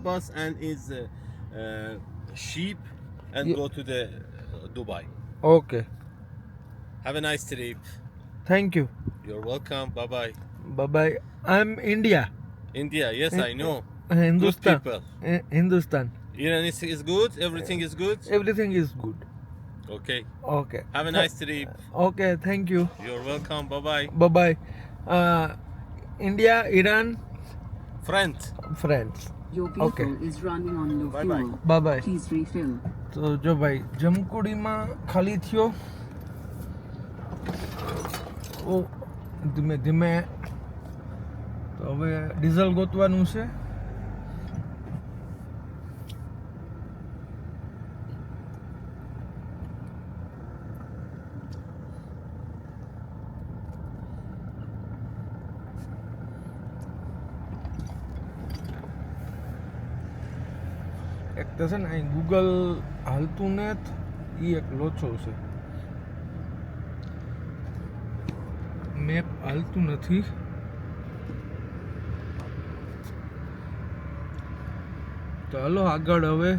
bus and is sheep and Yeah. go to the Dubai. Okay. Have a nice trip. Thank you. You're welcome. Bye bye. Bye bye. I'm India. India, yes, I know. Good Hindustan. people. Hindustan. Iran is good. Everything is good. Everything is good. Okay. Okay. Have a nice trip. Okay. Thank you. You're welcome. Bye bye. Bye bye. India, Iran, Friend. friends. Your vehicle Okay. is running on low Bye-bye. fuel. Bye bye. Please refill. તો જો ભાઈ જમકુડીમાં ખાલી થયો. ઓ ધીમે ધીમે તો હવે diesel ગોતવાનું છે. એક તો છે ને અહીં ગૂગલ હાલતું ને એ એક લોચો છે. મેપ હાલતું નથી. તો હાલો આગળ હવે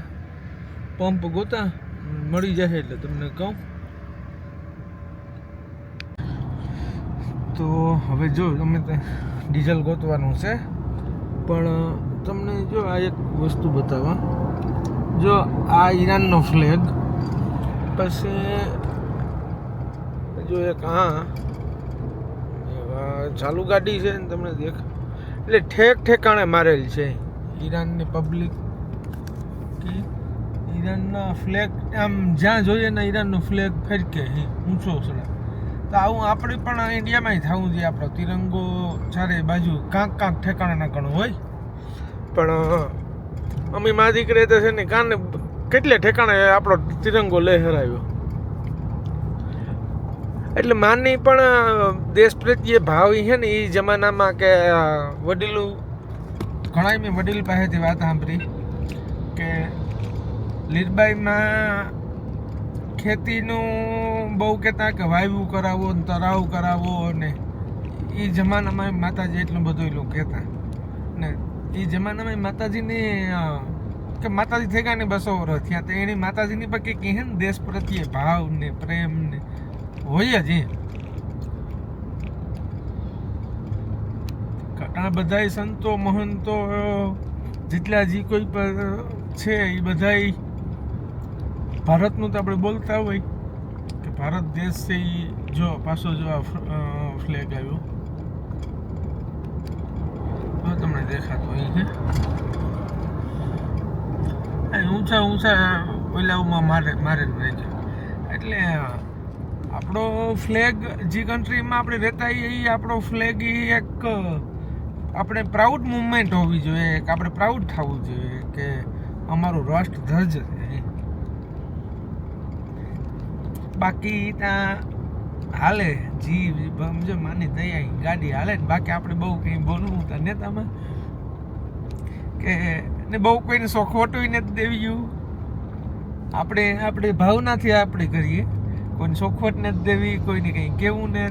પંપ ગોતા મળી જશે એટલે તમને કહું. તો હવે જો તમે ડીઝલ ગોતવાનું છે પણ તમને જો આ એક વસ્તુ બતાવવા. જો આ ઈરાનનો ફ્લેગ, પછી જો એક ચાલુ ગાડી છે ને તમને દેખ, એટલે ઠેક ઠેકાણે મારેલ છે ઈરાનની પબ્લિક. ઈરાનના ફ્લેગ આમ જ્યાં જોઈએ ને ઈરાનનો ફ્લેગ ફેરકે ઊંચો ચડે. તો આવું આપણે પણ ઇન્ડિયામાં થવું જોઈએ. આપણો તિરંગો ચારે બાજુ કાંક ઠેકાણે ના ઘણું હોય. પણ અમે મા દીકરી તો છે ને કાને કેટલે ઠેકાણે આપણો તિરંગો લહેરાયો. એટલે માની પણ દેશ પ્રત્યે ભાવ છે ને એ જમાનામાં કે વડીલું ઘણા મેં વડીલ પાસેથી વાત સાંભળી કે લીરબાઈમાં ખેતીનું બહુ કહેતા કે વાયવું કરાવો ને તરાવ કરાવો, ને એ જમાનામાં માતાજી એટલું બધું એ લોકો કહેતા. ને એ જમાનામાં માતાજીની કે માતાજી થઈ ગયા ને 200 વર્ષ થયા, તો એની માતાજીની પર કંઈક કહે ને દેશ પ્રત્યે ભાવ ને પ્રેમ ને હોય જ. ઘણા બધા સંતો મહંતો જેટલા જે કોઈ પર છે એ બધા ભારતનું તો આપણે બોલતા હોય કે ભારત દેશ છે. એ જો પાછો જો આ ફ્લેગ આવ્યો તમને દેખાતો અહીં છે. ઊંચા ઓલાઓમાં મારે રાખ્યો. એટલે આપણો ફ્લેગ જે કન્ટ્રીમાં આપણે રહેતા એ આપણો ફ્લેગ એ એક આપણે પ્રાઉડ મુવમેન્ટ હોવી જોઈએ, કે આપણે પ્રાઉડ થવું જોઈએ કે અમારું રાષ્ટ્રધ્વજ છે. બાકી ત્યાં હાલે જી સમજો માની દયા ગાડી હાલે ને. બાકી આપણે બહુ કંઈ બોલવું તો નેતામાં કે ને બહુ કોઈને સોખવટું નથી દેવ્યું. આપણે ભાવનાથી આપણે કરીએ, કોઈને સોખવટ નથી દેવી, કોઈને કંઈ કહેવું ને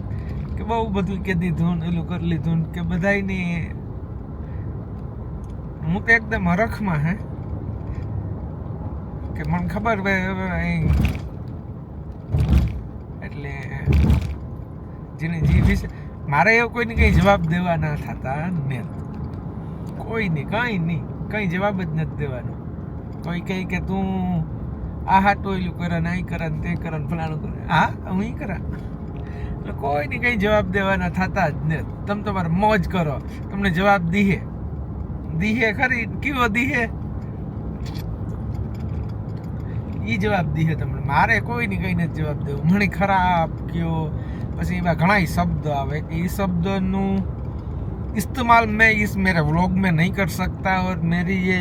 કે બહુ બધું કહી દીધું ને એલું કરી લીધું ને કે બધાયની. હું તો એકદમ હરખમાં હે કે મને ખબર એટલે જેને જે વિશે મારે એવું કોઈને કંઈ જવાબ દેવા ના થતા ને. કોઈને કંઈ જવાબ જ નથી દેવાનો. કોઈ કહે કે તું આ હાટો એલું કરે ને અહીં કરે ને તે કરે ને ફલાણું કરે, હા હું ઈ કરા. એટલે કોઈને કંઈ જવાબ દેવાના થતા જ ને. તમે તમારે મોજ કરો, તમને જવાબ દીહે ખરી કેવો દીહે એ જવાબ દીહે તમને. મારે કોઈને કંઈ નથી જવાબ દેવું. મને ખરાબ કયો, પછી એવા ઘણા શબ્દ આવે કે એ શબ્દનું इस्तेमाल मैं इस मेरे व्लॉग में नहीं कर सकता और मेरी ये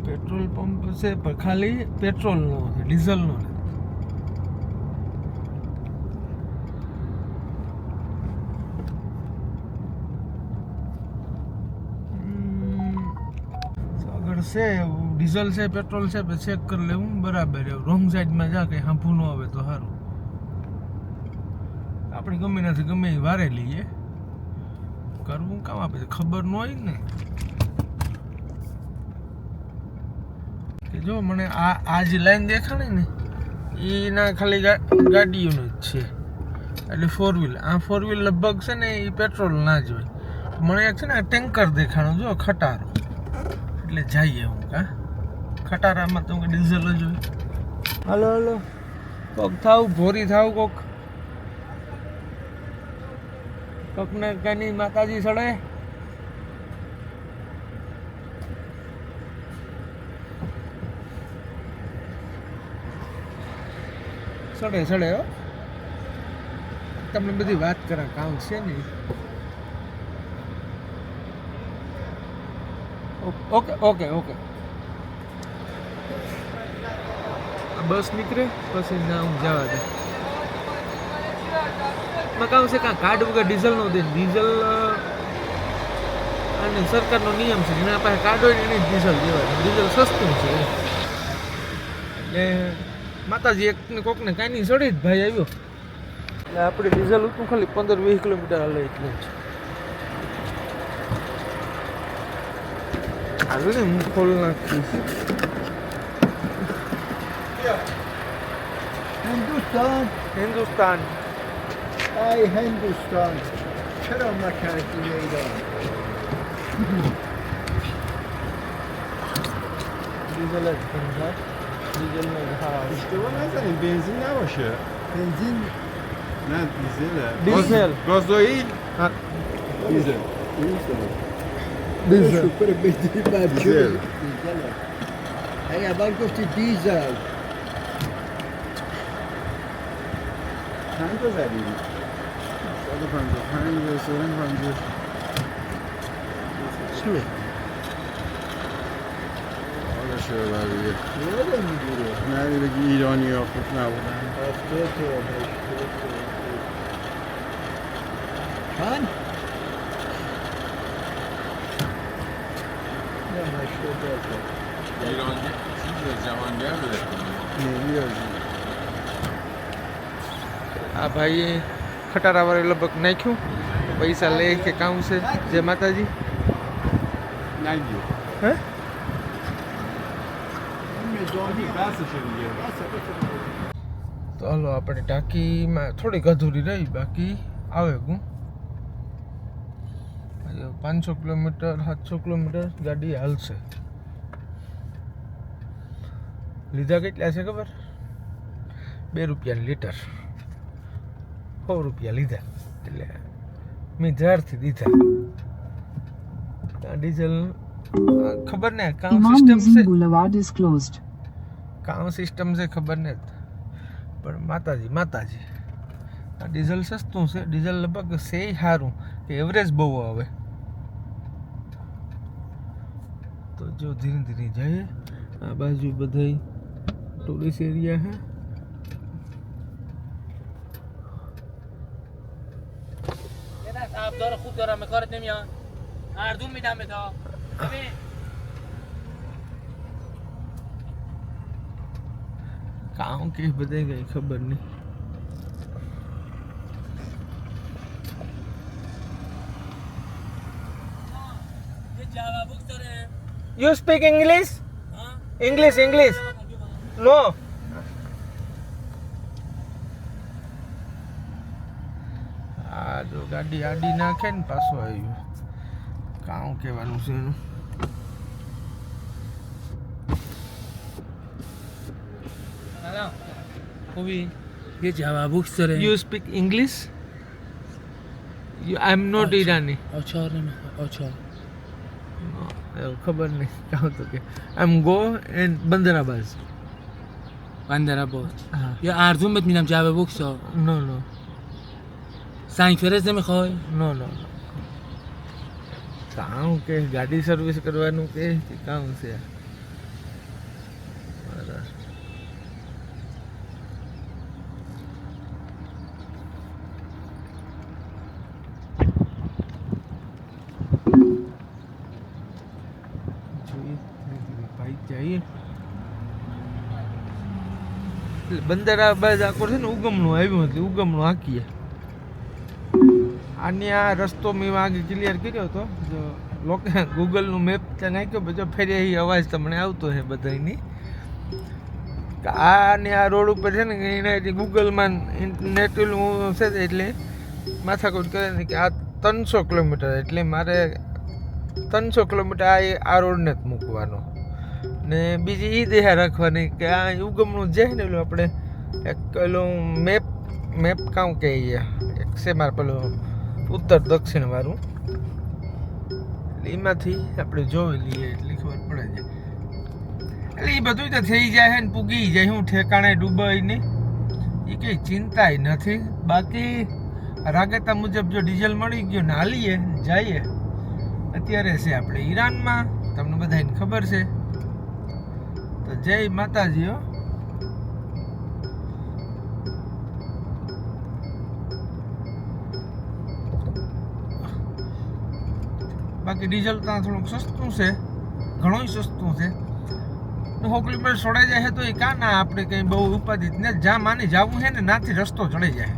पेट्रोल पंप से खाली पेट्रोल नो डीजल नो अगर से डीजल से पेट्रोल से चेक कर ले बराबर है. रोंग साइड में जाके हाँ भूनो आवे तो सारू. आ આપણે ગમે નથી ગમે એ વારે લઈએ કરવું કામ આપે છે ખબર ન હોય ને કે જો મને આ જે લાઈન દેખાણી ને એના ખાલી ગાડીઓનું જ છે એટલે 4 વ્હીલ આ 4 વ્હીલ લગભગ છે ને એ પેટ્રોલ ના જ હોય મને એક છે ને ટેન્કર દેખાણું જો ખટારો એટલે જઈએ હું કા ખટારામાં તો ડીઝલ જ હોય હાલો હાલો કોક થાવ ભોરી થાવ કોકને કની માતાજી સડે સડે હો તમને બધી વાત કરા કામ છે ને ઓકે બસ નીકળે પછી ના હું જવા દે માં કામ છે કાં કાર્ડ વગર ડીઝલ નો દે ડીઝલ અને સરકારનો નિયમ છે જેના પાસે કાર્ડ હોય એને ડીઝલ દેવાય ડીઝલ સસ્તું છે એટલે માતાજી એકને કોકને કાંઈ નહીં સડી જ ભાઈ આવ્યો એટલે આપણે ડીઝલ ઉતરું ખાલી 15-20 કિલોમીટર હાલે એટલું જ હાલ ને હું ખોલ નાખીશ हिंदुस्तान Ay Hindustan. چرا مکانتی میدان دیزل از کنجا دیزل ها اشتباه نزنید بنزین نباشه بنزین نه دیزله دیزل. گازوئیل دیزل دیزل شوفر بنزین بچه دیزل. دیزل ای اول گفتی دیزل چند تا زدید 155 150 چیه؟ حالا شده بقیه یادم میگیره نه بگی ایرانی ها خوب نبودن 70 تا 80 چند؟ نه 80 تا ایرانی چیز جهانگر بوده نمیازی આ ભાઈએ ખટારાવાળે લગભગ નાખ્યું પૈસા લે કે કામ છે જય માતાજી نگیر હે میزانی بسشه دیگه તો હાલો આપણે ટાંકીમાં થોડીક અધૂરી રહી બાકી આવે હું 500 કિલોમીટર 700 કિલોમીટર ગાડી હાલશે લીધા કેટલા છે ખબર 2 રૂપિયાની લીટર 100 રૂપિયા લીધા એટલે મેં 1000થી દીધા આ ડીઝલ ખબર ને કામ Imam સિસ્ટમ Musin છે Boulevard is closed. કામ સિસ્ટમ છે ખબર ને પણ માતાજી આ ડીઝલ સસ્તું છે ડીઝલ લગભગ છે સારું કે એવરેજ બહુ આવે તો જો ધીરે ધીરે જઈએ આ બાજુ બધાય ટુરિસ્ટ એરિયા હે صاحب داره خوب دارم به کارت نمیاد مردم میدم به تا ببین કામ કે બધે કઈ ખબર નહીં یه جواب بوکس داره યુ સ્પીક ઇંગ્લિશ ها ઇંગ્લિશ નો આ જો ગાડી આડી નાખે ને પાછો આવ્યો કામ કહેવાનું છે એનું سلام خوبی یه جواب بوکس داره you speak English I am not ઈરાની آچار نمیخواد آچار એવું ખબર નહીં કામ તો કે આઈ એમ ગો એન્ડ બંદરાબાદ بندر عباس હા یا ارزون بهت میدم جواب بوکس ها નો سنگ فرز نمیخوای નો કામ કે ગાડી સર્વિસ કરવાનું કે કામ છે બરાબર. જોઈએ ધીરે ધીરે ભાઈ જઈએ એટલે બંદરાબાદ આખો છે ને ઉગમણું આવ્યું એટલે ઉગમણું હાંકીએ આની આ રસ્તો મેં આગળ ક્લિયર કર્યો હતો જો ગૂગલનું મેપ ત્યાં નાખ્યો બધો ફેરી એ અવાજ તમને આવતો છે બધાની આને આ રોડ ઉપર છે ને એને ગૂગલમાં નેટ છે એટલે માથાકૂટ કરે ને કે આ 300 કિલોમીટર એટલે મારે 300 કિલોમીટર આ રોડને જ મૂકવાનો ને બીજી એ દેહા રાખવાની કે આ ઉગમનું જે ને પેલું આપણે એક પેલું મેપ કામ કહીએ એક છે મારે પેલું ઉત્તર દક્ષિણ વાળું એમાંથી આપણે જોઈ લઈએ એટલે ખબર પડે છે એટલે એ બધું તો થઈ જાય ને પૂગી જાય હું ઠેકાણે દુબઈની એ કંઈ ચિંતાય નથી બાકી રાગેતા મુજબ જો ડીઝલ મળી ગયું ને હાલીએ જઈએ અત્યારે છે આપણે ઈરાનમાં તમને બધાને ખબર છે તો જય માતાજી હો બાકી ડીઝલ ત્યાં થોડુંક સસ્તું છે ઘણું સસ્તું છે 100 કિલોમીટર છોડાઈ જાય તો એ કાં ના આપણે કંઈ બહુ ઉપાધિત ને જ્યાં માની જવું છે ને નાથી રસ્તો ચડાઈ જાય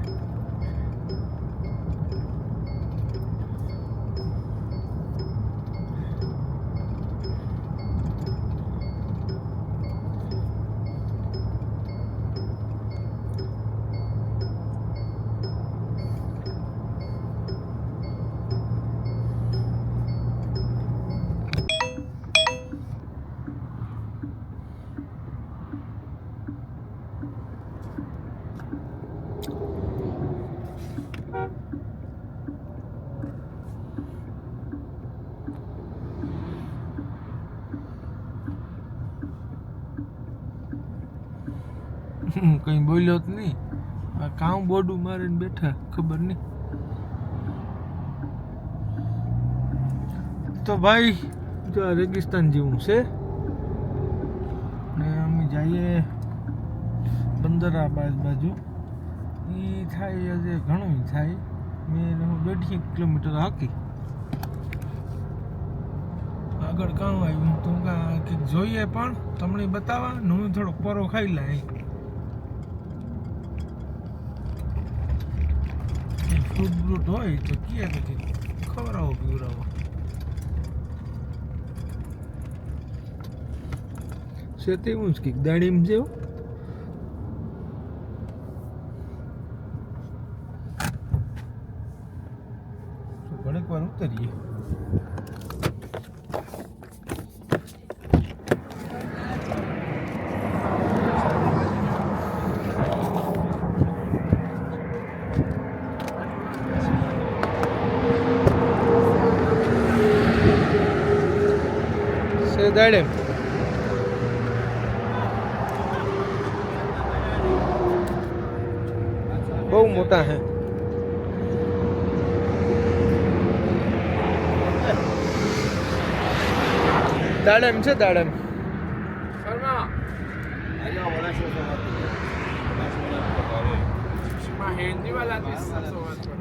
કંઈ બોલ્યો જ નહીં કામ બોડું મારીને બેઠા ખબર નહીં તો ભાઈ જો આ રેગિસ્તાન જેવું છે ને અમે જઈએ બંદરાબાદ બાજુ એ થાય હજે ઘણું થાય મેં 1.5 કિલોમીટર હાકી આગળ કામ આવ્યું તો કંઈક જોઈએ પણ તમને બતાવવા હું થોડો પરો ખાઈ લાય ફ્રૂટ બ્રૂટ હોય તો કે ખવડાવો પીવડાવો છે તેવું જ કંઈક દાડીમ જેવું ઘણીક વાર ઉતરીએ દાડે બહુ મોટા હે દાડમ છે દાડમ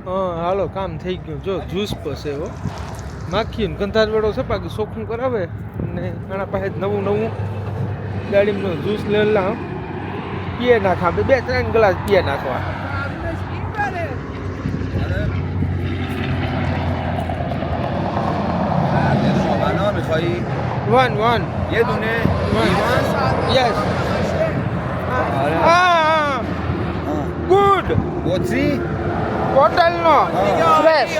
હા હાલો કામ થઈ ગયું જો જ્યુસ પસે એવો માખી ને ગંધાર વેડો છે બાકી ચોખ્ખું કરાવે ને આના પાસે નવું ગાડીનો જ્યુસ લેલા પીએ નાખા 2-3 ગ્લાસ પીએ નાખવા one یه دونه yes good بطری بوتل no fresh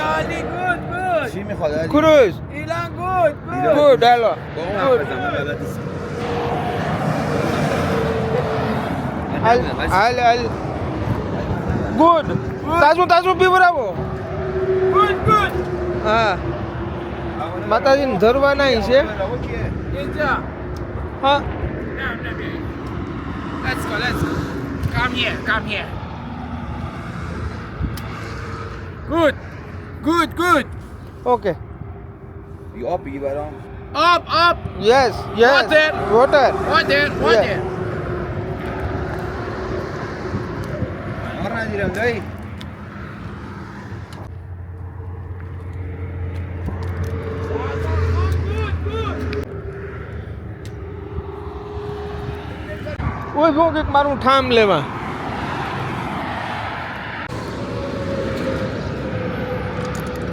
چی میخواد علی؟ cruise ایران گود good hello good al good તાજું પીવડાવો good હા માતાજીને ધરવાના છે اینجا હા let's go come here good okay بی آب بگی برام up yes Water. water water مار ندیرم دایی ઓય જો કે મારું ઠામ લેવા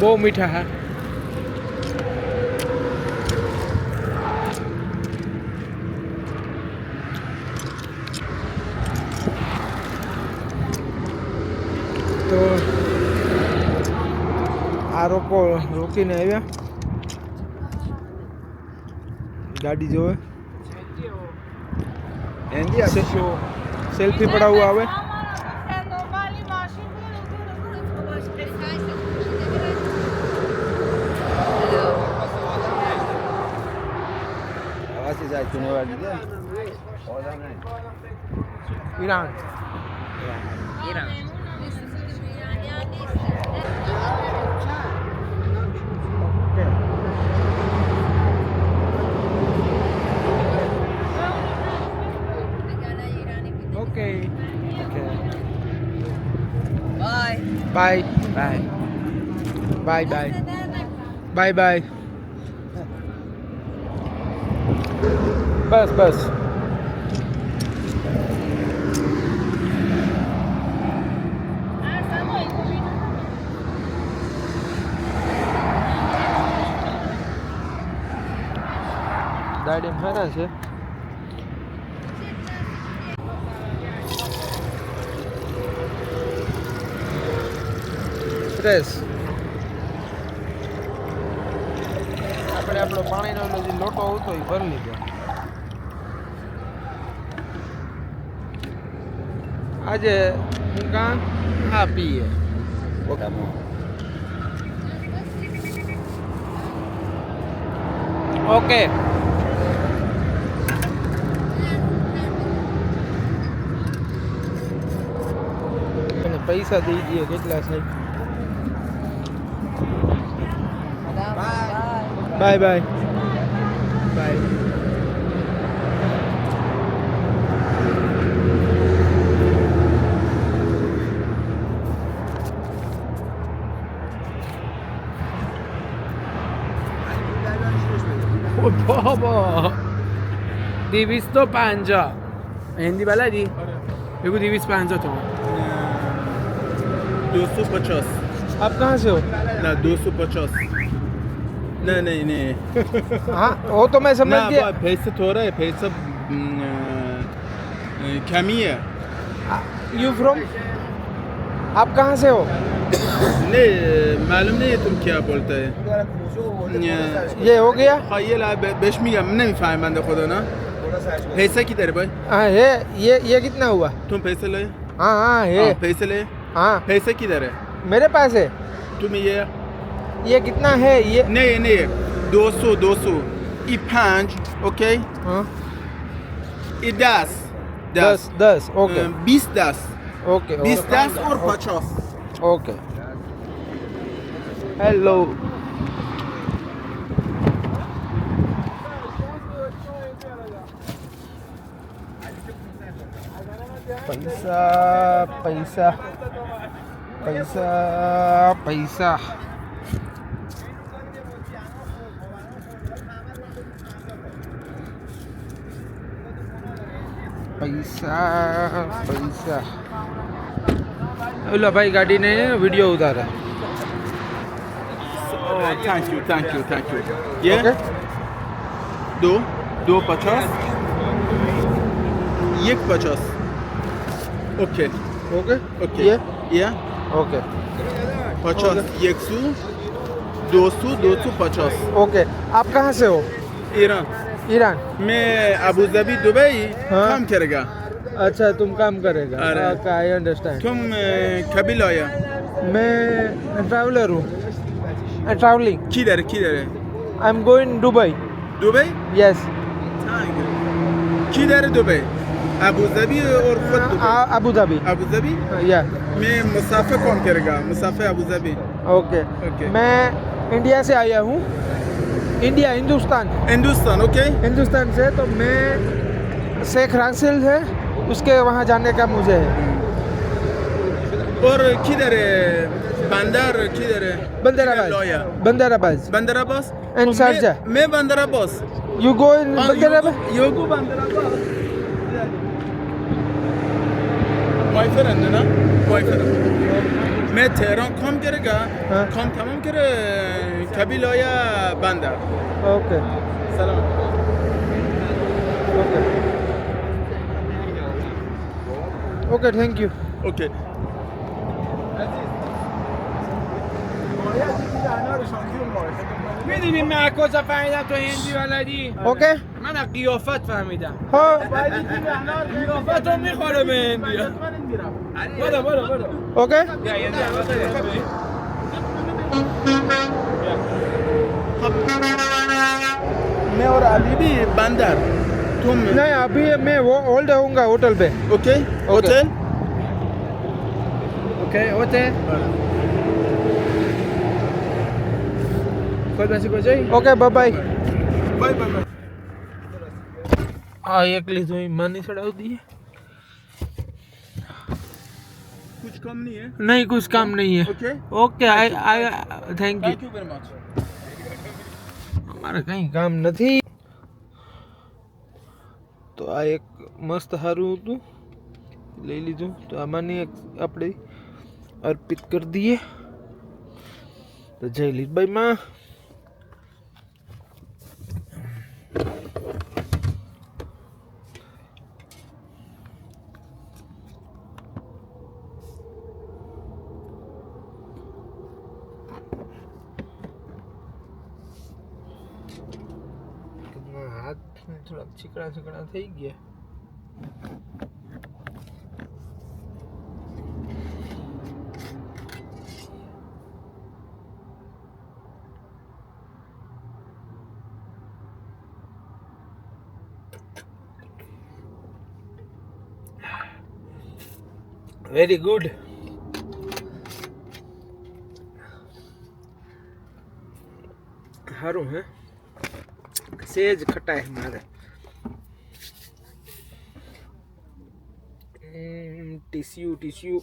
બહુ મીઠા હા તો આ રોકીને આવ્યા ગાડી જોવે સેલ્ફી પડાવવું આવે Iran okay bye bye bye bye bye બસ ગાડી સારા છે ફ્રેશ આપણે આપણો પાણીનો જે લોટો હતો એ ભરી લીધો આજે હું કાં આ પીએ ઓકે પૈસા દઈ દઈએ કેટલા છે બાય બાય બાય बाबा दिवीस तो 50 हिंदी वाला जी देखो दिवीस 500 तो 250 आप कहाँ से हो ना 250 नहीं हाँ वो तो मैं समझ ना गया पैसे थोड़ा है पैसा कमी है यू फ्रॉम आप कहाँ से हो नहीं मालूम नहीं है तुम क्या बोलते हैं ये हो गया हाँ ये ला बेश میگم نمیفهمم بنده خدا نه पैसा किधर है भाई हाँ है ये कितना हुआ तुम पैसे ले हाँ हाँ है पैसे ले हाँ पैसे किधर है मेरे पास है तुम ये कितना है ये नहीं 200 ये 5 ओके हाँ ये 10 ओके 20 10 ओके 20 10 और 50 ओके हेलो पैसा ओला भाई गाड़ी ने वीडियो उतारा थैंक यू ये ओके 250 एक 50 ओके ओके ये ओके 50 100 250 ओके आप कहाँ से हो ईरान ईरान मैं अबू धाबी दुबई हाँ। काम करेगा अच्छा तुम काम करेगा अरे। ओके आई अंडरस्टैंड तुम कभी लाया मैं ट्रैवलर हूँ ट्रैवलिंग किधर है I am going Dubai Dubai yes किधर है दुबई अबू धाबी और खुद Dubai Abu Dhabi Abu Dhabi या मैं मुसाफिर कौन करेगा मुसाफिर अबू धाबी ओके ओके। मैं इंडिया से आया हूँ इंडिया हिंदुस्तान ओके हिंदुस्तान से तो मैं शेख रासिल है उसके वहाँ जाने का मुझे है और किधर है बंदर किधर है लॉया बंदराबाद बंदर अब्बास And Sharjah. मैं बंदर Abbas You go in Bangladesh? you go बंदर अब्बास बॉयफ्रेंड है ना boyfriend من تهران کام کردگا ها. کام تمام کرده کبیلایا بندر اوકે سلام okay okay thank you اوکی میدونی من از کجا فهمیدم تو هندی بلدی؟ اوકે من از قیافت فهمیدم હા قیافت رو میخوره به هندی برو ઓકે بیا یه دقیقه मैं और अली भी बंदर तुम नहीं अभी मैं वो होल्ड होऊंगा होटल पे ओके होटल ओके होते कोई पैसे को जाए okay bye bye bye bye bye हाँ एक ली तो मानी चढ़ा दी कुछ कम नहीं है नहीं कुछ काम नहीं है okay okay I I thank you thank you very much મારે કંઈ કામ નથી તો આ એક મસ્ત સારું હતું લઈ લીધું તો આમાંની એક આપણે અર્પિત કરી દઈએ તો જય લીલભાઈમાં હાથ થોડાક ચીકણા ચીકણા થઈ ગયા વેરી ગુડ સારું હે सेज खटा है मारे टिश्यू